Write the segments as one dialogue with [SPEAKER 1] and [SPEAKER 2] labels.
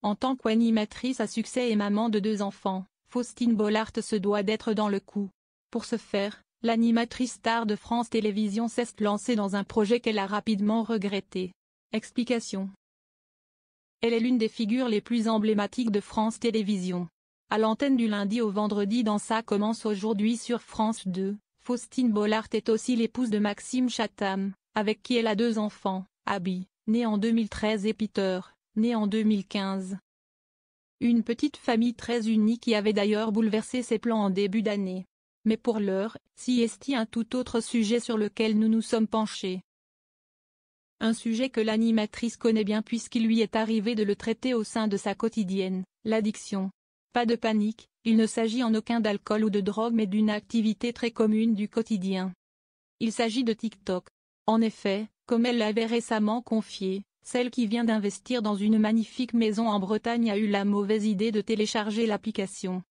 [SPEAKER 1] En tant qu'animatrice à succès et maman de 2 enfants, Faustine Bollaert se doit d'être dans le coup. Pour ce faire, l'animatrice star de France Télévisions s'est lancée dans un projet qu'elle a rapidement regretté. Explication. Elle est l'une des figures les plus emblématiques de France Télévisions. À l'antenne du lundi au vendredi dans Ça commence aujourd'hui sur France 2, Faustine Bollaert est aussi l'épouse de Maxime Chatham, avec qui elle a 2 enfants, Abby, né en 2013 et Peter, né en 2015. Une petite famille très unie qui avait d'ailleurs bouleversé ses plans en début d'année. Mais pour l'heure, c'est un tout autre sujet sur lequel nous nous sommes penchés. Un sujet que l'animatrice connaît bien puisqu'il lui est arrivé de le traiter au sein de sa quotidienne, l'addiction. Pas de panique, il ne s'agit en aucun d'alcool ou de drogue mais d'une activité très commune du quotidien. Il s'agit de TikTok. En effet, comme elle l'avait récemment confié, celle qui vient d'investir dans une magnifique maison en Bretagne a eu la mauvaise idée de télécharger l'application.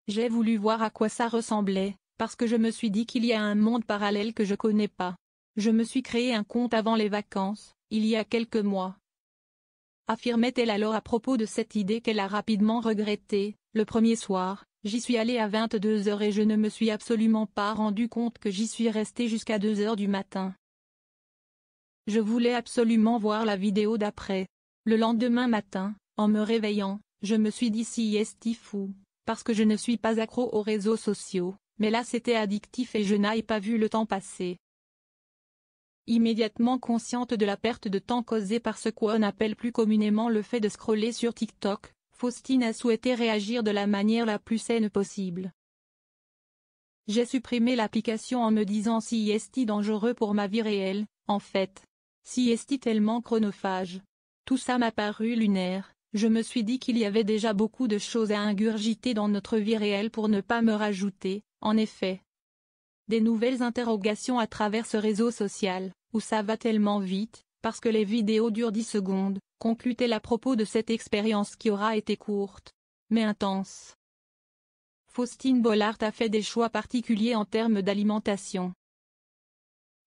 [SPEAKER 1] J'ai voulu voir à quoi ça ressemblait, parce que je me suis dit qu'il y a un monde parallèle que je connais pas. Je me suis créé un compte avant les vacances, il y a quelques mois. Affirmait-elle alors à propos de cette idée qu'elle a rapidement regrettée. Le premier soir, j'y suis allée à 22 h et je ne me suis absolument pas rendu compte que j'y suis restée jusqu'à 2 h du matin. Je voulais absolument voir la vidéo d'après. Le lendemain matin, en me réveillant, je me suis dit si est fou, parce que je ne suis pas accro aux réseaux sociaux, mais là c'était addictif et je n'ai pas vu le temps passer. Immédiatement consciente de la perte de temps causée par ce qu'on appelle plus communément le fait de scroller sur TikTok, Faustine a souhaité réagir de la manière la plus saine possible. J'ai supprimé l'application en me disant si est dangereux pour ma vie réelle, en fait. Si est tellement chronophage. Tout ça m'a paru lunaire, je me suis dit qu'il y avait déjà beaucoup de choses à ingurgiter dans notre vie réelle pour ne pas me rajouter, en effet, des nouvelles interrogations à travers ce réseau social, où ça va tellement vite, parce que les vidéos durent 10 secondes, conclut-elle à propos de cette expérience qui aura été courte, mais intense. Faustine Bollaert a fait des choix particuliers en termes d'alimentation.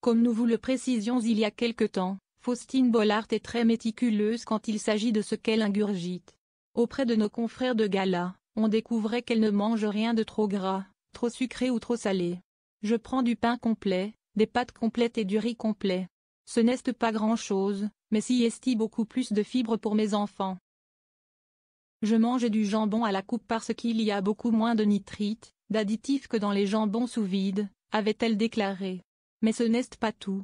[SPEAKER 1] Comme nous vous le précisions il y a quelque temps, Faustine Bollaert est très méticuleuse quand il s'agit de ce qu'elle ingurgite. Auprès de nos confrères de gala, on découvrait qu'elle ne mange rien de trop gras, trop sucré ou trop salé. Je prends du pain complet, des pâtes complètes et du riz complet. Ce n'est pas grand-chose, mais si est beaucoup plus de fibres pour mes enfants. Je mange du jambon à la coupe parce qu'il y a beaucoup moins de nitrites, d'additifs que dans les jambons sous vide, avait-elle déclaré. Mais ce n'est pas tout.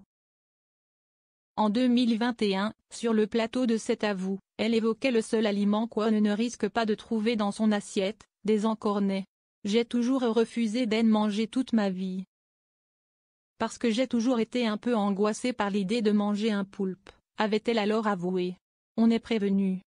[SPEAKER 1] En 2021, sur le plateau de C'est à vous, elle évoquait le seul aliment qu'on ne risque pas de trouver dans son assiette, des encornets. J'ai toujours refusé d'en manger toute ma vie. Parce que j'ai toujours été un peu angoissée par l'idée de manger un poulpe, avait-elle alors avoué. On est prévenu.